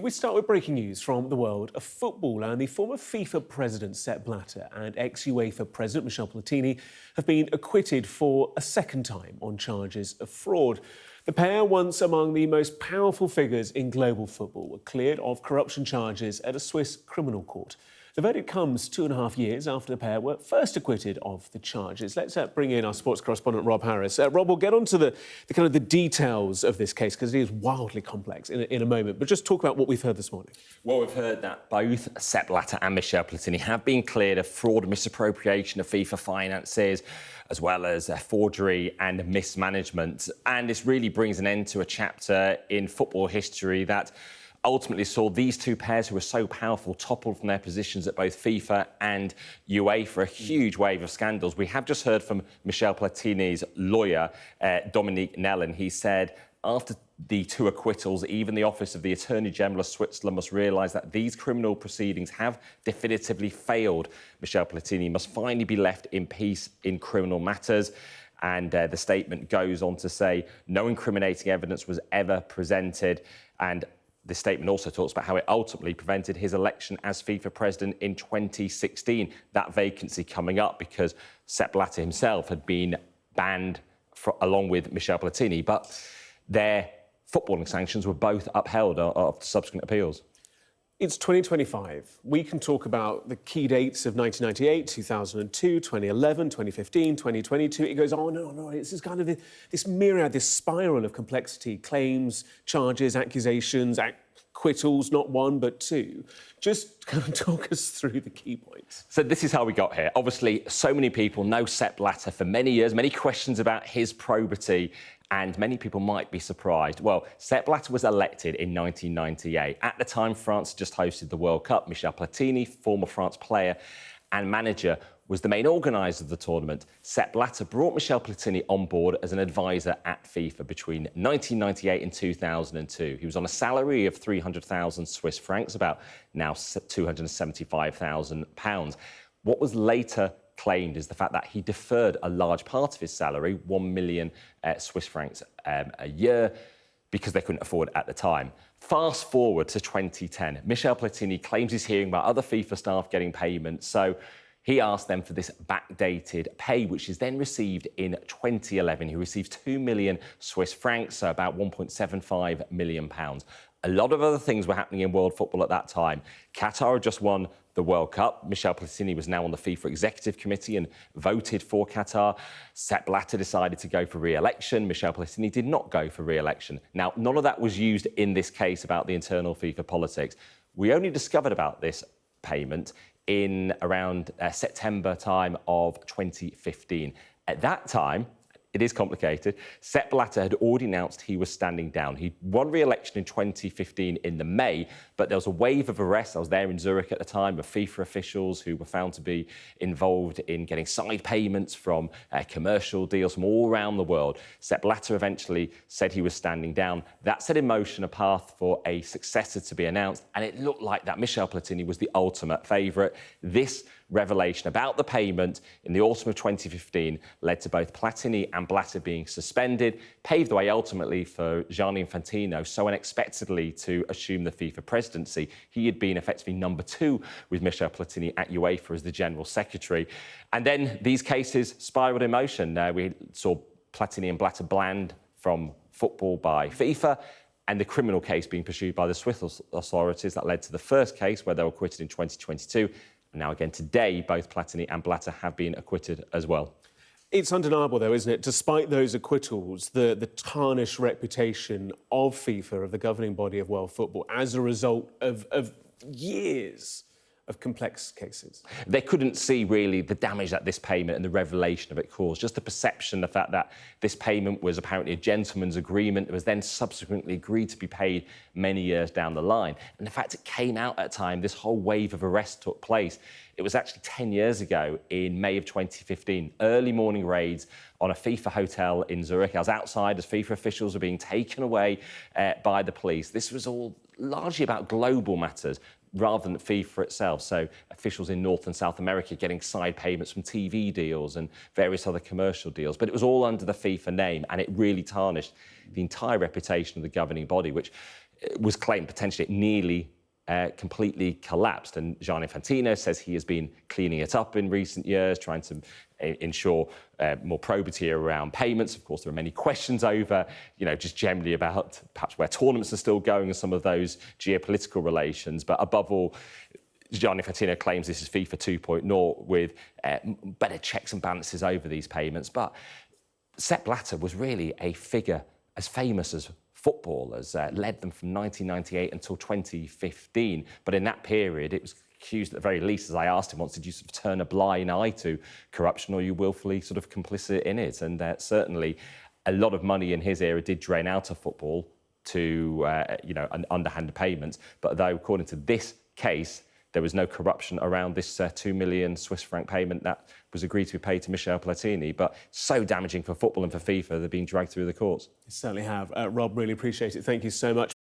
We start with breaking news from the world of football, and the former FIFA president Sepp Blatter and ex-UEFA president Michel Platini have been acquitted for a second time on charges of fraud. The pair, once among the most powerful figures in global football, were cleared of corruption charges at a Swiss criminal court. The verdict comes 2.5 years after the pair were first acquitted of the charges. Let's bring in our sports correspondent, Rob Harris. Rob, we'll get on to the kind of the details of this case, because it is wildly complex in a moment. But just talk about what we've heard this morning. Well, we've heard that both Sepp Blatter and Michel Platini have been cleared of fraud, misappropriation of FIFA finances, as well as forgery and mismanagement. And this really brings an end to a chapter in football history that ultimately saw these two pairs, who were so powerful, toppled from their positions at both FIFA and UEFA. A huge wave of scandals. We have just heard from Michel Platini's lawyer, Dominique Nellen. He said, after the two acquittals, even the Office of the Attorney General of Switzerland must realise that these criminal proceedings have definitively failed. Michel Platini must finally be left in peace in criminal matters. And the statement goes on to say no incriminating evidence was ever presented. And the statement also talks about how it ultimately prevented his election as FIFA president in 2016. That vacancy coming up because Sepp Blatter himself had been banned along with Michel Platini, but their footballing sanctions were both upheld after subsequent appeals. It's 2025. We can talk about the key dates of 1998, 2002, 2011, 2015, 2022. It goes on and on and on. It's kind of this myriad, this spiral of complexity, claims, charges, accusations, acquittals, not one, but two. Just kind of talk us through the key points. So this is how we got here. Obviously, so many people know Sepp Blatter for many years, many questions about his probity, and many people might be surprised. Well, Sepp Blatter was elected in 1998. At the time, France just hosted the World Cup. Michel Platini, former France player and manager, was the main organiser of the tournament. Sepp Blatter brought Michel Platini on board as an advisor at FIFA between 1998 and 2002. He was on a salary of 300,000 Swiss francs, about now £275,000. What was later claimed is the fact that he deferred a large part of his salary, 1 million Swiss francs a year, because they couldn't afford it at the time. Fast forward to 2010. Michel Platini claims he's hearing about other FIFA staff getting payments, so he asked them for this backdated pay, which is then received in 2011. He receives 2 million Swiss francs, so about £1.75 million. A lot of other things were happening in world football at that time. Qatar had just won the World Cup. Michel Platini was now on the FIFA Executive Committee and voted for Qatar. Sepp Blatter decided to go for re-election. Michel Platini did not go for re-election. Now, none of that was used in this case about the internal FIFA politics. We only discovered about this payment in around September time of 2015. At that time, it is complicated. Sepp Blatter had already announced he was standing down. He won re-election in 2015 in the May, but there was a wave of arrests. I was there in Zurich at the time of FIFA officials who were found to be involved in getting side payments from commercial deals from all around the world. Sepp Blatter eventually said he was standing down. That set in motion a path for a successor to be announced, and it looked like that Michel Platini was the ultimate favourite. This revelation about the payment in the autumn of 2015 led to both Platini and Blatter being suspended, paved the way ultimately for Gianni Infantino so unexpectedly to assume the FIFA presidency. He had been effectively number two with Michel Platini at UEFA as the general secretary. And then these cases spiralled in motion. We saw Platini and Blatter banned from football by FIFA, and the criminal case being pursued by the Swiss authorities that led to the first case where they were acquitted in 2022. Now, again, today, both Platini and Blatter have been acquitted as well. It's undeniable, though, isn't it? Despite those acquittals, the tarnished reputation of FIFA, of the governing body of world football, as a result of years of complex cases. They couldn't see really the damage that this payment and the revelation of it caused. Just the perception, the fact that this payment was apparently a gentleman's agreement. It was then subsequently agreed to be paid many years down the line. And the fact it came out at a time, this whole wave of arrests took place. It was actually 10 years ago in May of 2015, early morning raids on a FIFA hotel in Zurich. I was outside as FIFA officials were being taken away by the police. This was all largely about global matters rather than FIFA itself. So officials in North and South America getting side payments from TV deals and various other commercial deals. But it was all under the FIFA name, and it really tarnished the entire reputation of the governing body, which was claimed potentially it nearly completely collapsed. And Gianni Infantino says he has been cleaning it up in recent years, trying to ensure more probity around payments. Of course, there are many questions over, just generally about perhaps where tournaments are still going and some of those geopolitical relations. But above all, Gianni Infantino claims this is FIFA 2.0 with better checks and balances over these payments. But Sepp Blatter was really a figure as famous as footballers, led them from 1998 until 2015. But in that period, it was accused at the very least, as I asked him once, did you sort of turn a blind eye to corruption, or are you willfully sort of complicit in it? And certainly a lot of money in his era did drain out of football to, underhanded payments. But though, according to this case, there was no corruption around this 2 million Swiss franc payment that was agreed to be paid to Michel Platini. But so damaging for football and for FIFA, they're being dragged through the courts. You certainly have. Rob, really appreciate it. Thank you so much.